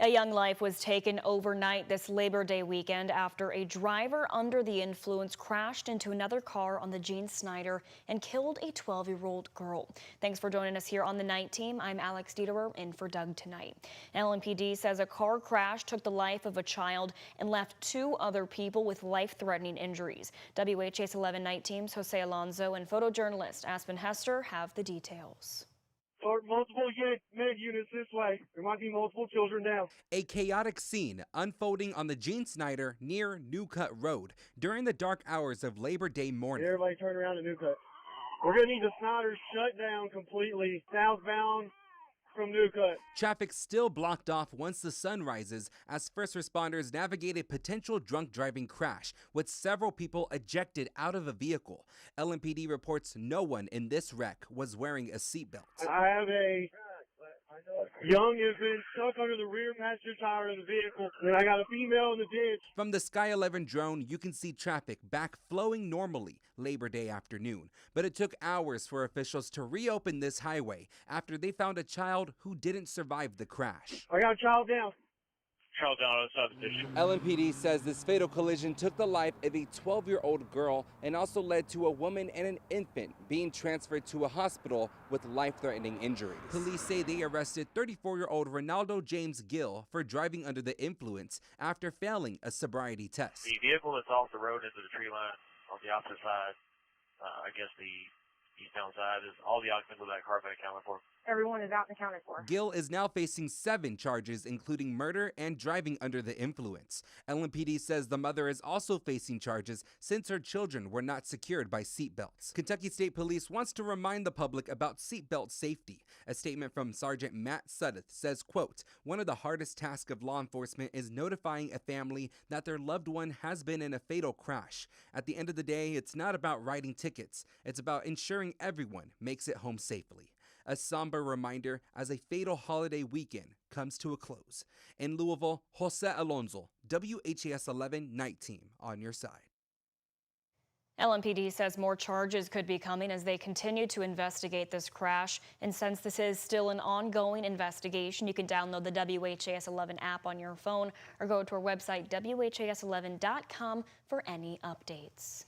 A young life was taken overnight this Labor Day weekend after a driver under the influence crashed into another car on the Gene Snyder and killed a 12-year-old girl. Thanks for joining us here on the Night Team. I'm Alex Dieterer in for Doug tonight. LMPD says a car crash took the life of a child and left 2 other people with life-threatening injuries. WHAS11 Night Team's Jose Alonso and photojournalist Aspen Hester have the details. Or multiple med units this way. There might be multiple children now. A chaotic scene unfolding on the Gene Snyder near New Cut Road during the dark hours of Labor Day morning. Everybody turn around to New Cut. We're going to need the Snyder shut down completely southbound from New Cut. Traffic still blocked off once the sun rises as first responders navigated potential drunk driving crash with several people ejected out of a vehicle. LMPD reports no one in this wreck was wearing a seatbelt. I have a young infant stuck under the rear passenger tire of the vehicle, and I got a female in the ditch. From the Sky 11 drone, you can see traffic back flowing normally Labor Day afternoon. But it took hours for officials to reopen this highway after they found a child who didn't survive the crash. I got a child down. Child down outside the ditch. LMPD says this fatal collision took the life of a 12-year-old girl and also led to a woman and an infant being transferred to a hospital with life-threatening injuries. Police say they arrested 34-year-old Ronaldo James Gill for driving under the influence after failing a sobriety test. The vehicle that's off the road into the tree line on the opposite side, I guess the eastbound side, is all the occupants of that car been accounted for. Everyone is out and accounted for. Gill is now facing 7 charges, including murder and driving under the influence. LMPD says the mother is also facing charges since her children were not secured by seatbelts. Kentucky State Police wants to remind the public about seatbelt safety. A statement from Sergeant Matt Suddeth says, quote, "One of the hardest tasks of law enforcement is notifying a family that their loved one has been in a fatal crash. At the end of the day, it's not about writing tickets. It's about ensuring everyone makes it home safely." A somber reminder as a fatal holiday weekend comes to a close. In Louisville, Jose Alonso, WHAS 11 Night Team on your side. LMPD says more charges could be coming as they continue to investigate this crash. And since this is still an ongoing investigation, you can download the WHAS 11 app on your phone or go to our website, WHAS11.com, for any updates.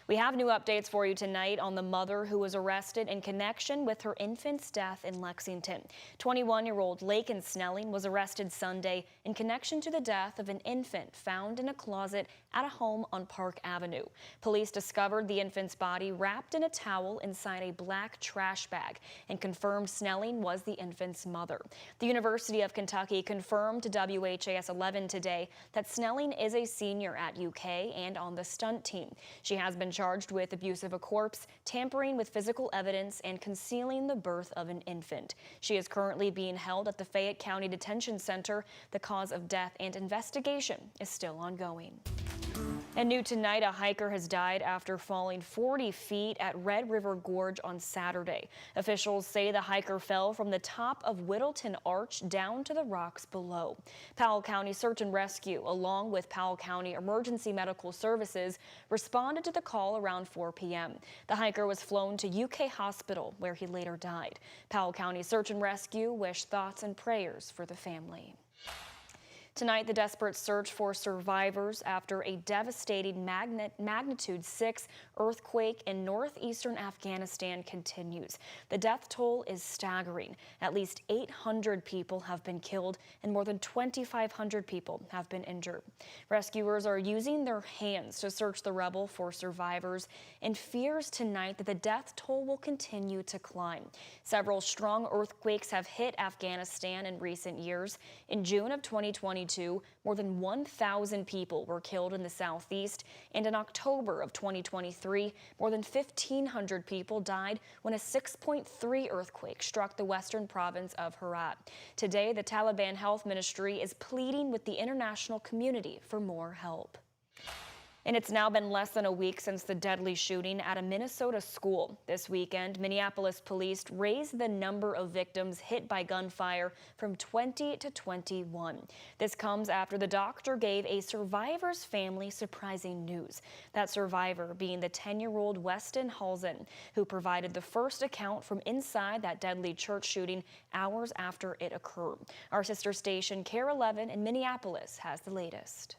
We have new updates for you tonight on the mother who was arrested in connection with her infant's death in Lexington. 21-year-old Laken Snelling was arrested Sunday in connection to the death of an infant found in a closet at a home on Park Avenue. Police discovered the infant's body wrapped in a towel inside a black trash bag and confirmed Snelling was the infant's mother. The University of Kentucky confirmed to WHAS 11 today that Snelling is a senior at UK and on the stunt team. She has been charged with abuse of a corpse, tampering with physical evidence, and concealing the birth of an infant. She is currently being held at the Fayette County Detention Center. The cause of death and investigation is still ongoing. And new tonight, a hiker has died after falling 40 feet at Red River Gorge on Saturday. Officials say the hiker fell from the top of Whittleton Arch down to the rocks below. Powell County Search and Rescue, along with Powell County Emergency Medical Services, responded to the call around 4 p.m. The hiker was flown to UK Hospital, where he later died. Powell County Search and Rescue wished thoughts and prayers for the family. Tonight, the desperate search for survivors after a devastating magnitude 6 earthquake in northeastern Afghanistan continues. The death toll is staggering. At least 800 people have been killed and more than 2,500 people have been injured. Rescuers are using their hands to search the rubble for survivors and fears tonight that the death toll will continue to climb. Several strong earthquakes have hit Afghanistan in recent years. In June of 2022, more than 1,000 people were killed in the southeast, and in October of 2023, more than 1,500 people died when a 6.3 earthquake struck the western province of Herat. Today, the Taliban Health Ministry is pleading with the international community for more help. And it's now been less than a week since the deadly shooting at a Minnesota school. This weekend, Minneapolis police raised the number of victims hit by gunfire from 20 to 21. This comes after the doctor gave a survivor's family surprising news. That survivor being the 10-year-old Weston Halzen, who provided the first account from inside that deadly church shooting hours after it occurred. Our sister station, WHAS11 in Minneapolis, has the latest.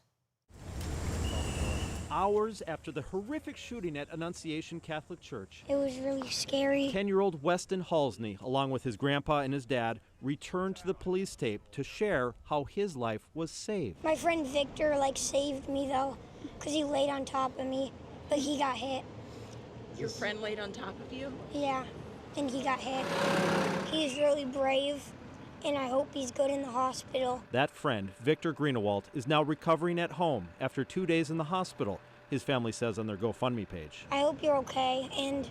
Hours after the horrific shooting at Annunciation Catholic Church, it was really scary. 10-year-old Weston Halzen, along with his grandpa and his dad, returned to the police tape to share how his life was saved. My friend Victor saved me though, because he laid on top of me, but he got hit. Your friend laid on top of you? Yeah, and he got hit. He's really brave, and I hope he's good in the hospital. That friend, Victor Greenewalt, is now recovering at home after 2 days in the hospital, his family says on their GoFundMe page. I hope you're okay, and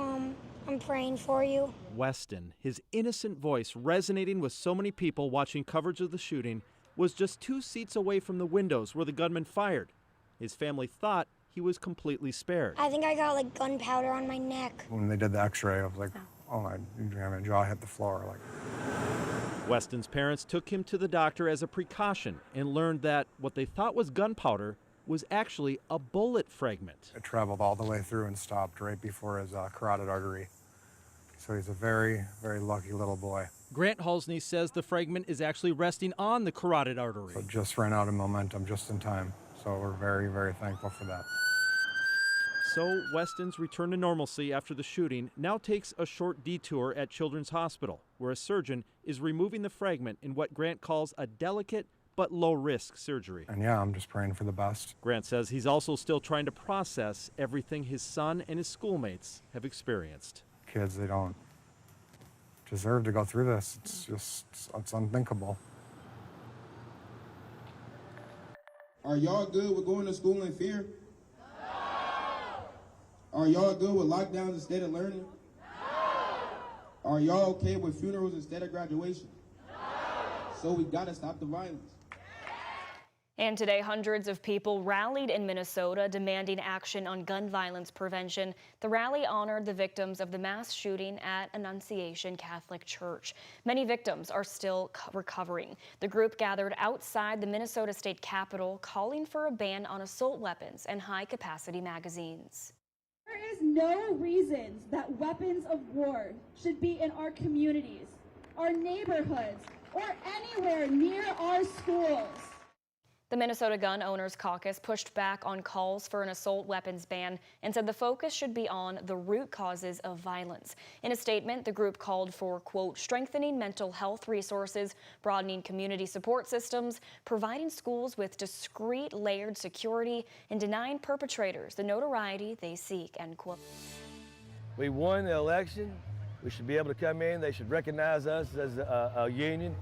I'm praying for you. Weston, his innocent voice resonating with so many people watching coverage of the shooting, was just 2 seats away from the windows where the gunman fired. His family thought he was completely spared. I think I got gunpowder on my neck. When they did the x-ray, I was like, oh, my jaw hit the floor. Weston's parents took him to the doctor as a precaution and learned that what they thought was gunpowder was actually a bullet fragment. It traveled all the way through and stopped right before his carotid artery. So he's a very, very lucky little boy. Grant Halsney says the fragment is actually resting on the carotid artery. So it just ran out of momentum just in time. So we're very, very thankful for that. So Weston's return to normalcy after the shooting now takes a short detour at Children's Hospital, where a surgeon is removing the fragment in what Grant calls a delicate but low-risk surgery. And yeah, I'm just praying for the best. Grant says he's also still trying to process everything his son and his schoolmates have experienced. Kids, they don't deserve to go through this. It's unthinkable. Are y'all good with going to school in fear? No! Are y'all good with lockdowns instead of learning? No! Are y'all okay with funerals instead of graduation? No! So we gotta stop the violence. And today, hundreds of people rallied in Minnesota demanding action on gun violence prevention. The rally honored the victims of the mass shooting at Annunciation Catholic Church. Many victims are still recovering. The group gathered outside the Minnesota State Capitol, calling for a ban on assault weapons and high-capacity magazines. There is no reason that weapons of war should be in our communities, our neighborhoods, or anywhere near our schools. The Minnesota Gun Owners Caucus pushed back on calls for an assault weapons ban and said the focus should be on the root causes of violence. In a statement, the group called for, quote, strengthening mental health resources, broadening community support systems, providing schools with discrete layered security, and denying perpetrators the notoriety they seek, end quote. We won the election. We should be able to come in. They should recognize us as a union.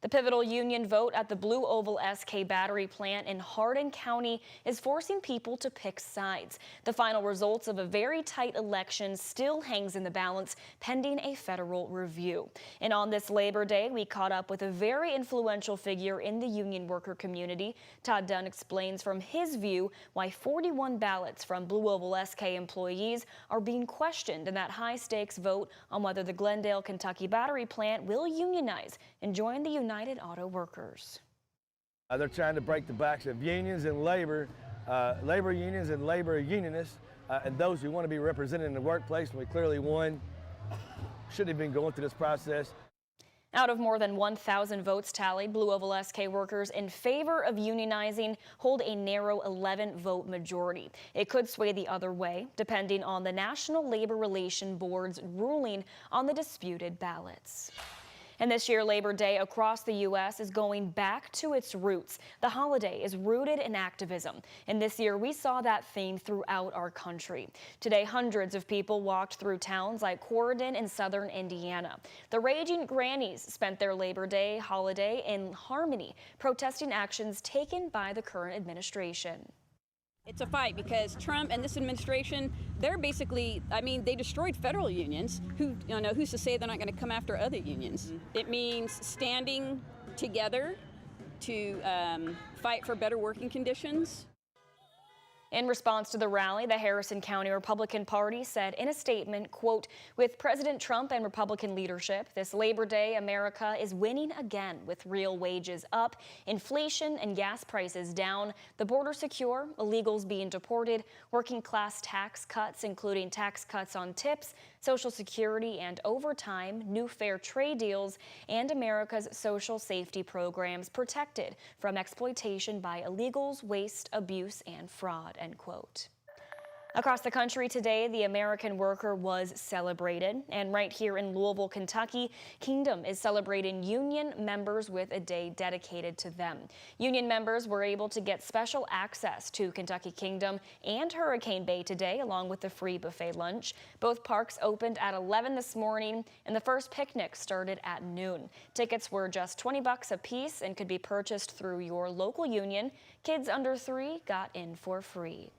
The pivotal union vote at the Blue Oval SK battery plant in Hardin County is forcing people to pick sides. The final results of a very tight election still hangs in the balance, pending a federal review. And on this Labor Day, we caught up with a very influential figure in the union worker community. Todd Dunn explains from his view why 41 ballots from Blue Oval SK employees are being questioned in that high-stakes vote on whether the Glendale, Kentucky battery plant will unionize and join the United Auto Workers. They're trying to break the backs of unions and labor unions and labor unionists, and those who want to be represented in the workplace. And we clearly won. Shouldn't have been going through this process. Out of more than 1,000 votes tallied, Blue Oval SK workers in favor of unionizing hold a narrow 11-vote majority. It could sway the other way, depending on the National Labor Relations Board's ruling on the disputed ballots. And this year, Labor Day across the U.S. is going back to its roots. The holiday is rooted in activism, and this year we saw that theme throughout our country. Today, hundreds of people walked through towns like Corydon in southern Indiana. The Raging Grannies spent their Labor Day holiday in harmony, protesting actions taken by the current administration. It's a fight because Trump and this administration, they're basically, they destroyed federal unions. Who's to say they're not going to come after other unions? It means standing together to fight for better working conditions. In response to the rally, the Harrison County Republican Party said in a statement, quote, "With President Trump and Republican leadership, this Labor Day, America is winning again with real wages up, inflation and gas prices down, the border secure, illegals being deported, working class tax cuts, including tax cuts on tips, Social Security and overtime, new fair trade deals, and America's social safety programs protected from exploitation by illegals, waste, abuse, and fraud," end quote. Across the country today, the American worker was celebrated. And right here in Louisville, Kentucky, Kingdom is celebrating union members with a day dedicated to them. Union members were able to get special access to Kentucky Kingdom and Hurricane Bay today, along with the free buffet lunch. Both parks opened at 11 this morning, and the first picnic started at noon. Tickets were just $20 a piece and could be purchased through your local union. Kids under 3 got in for free.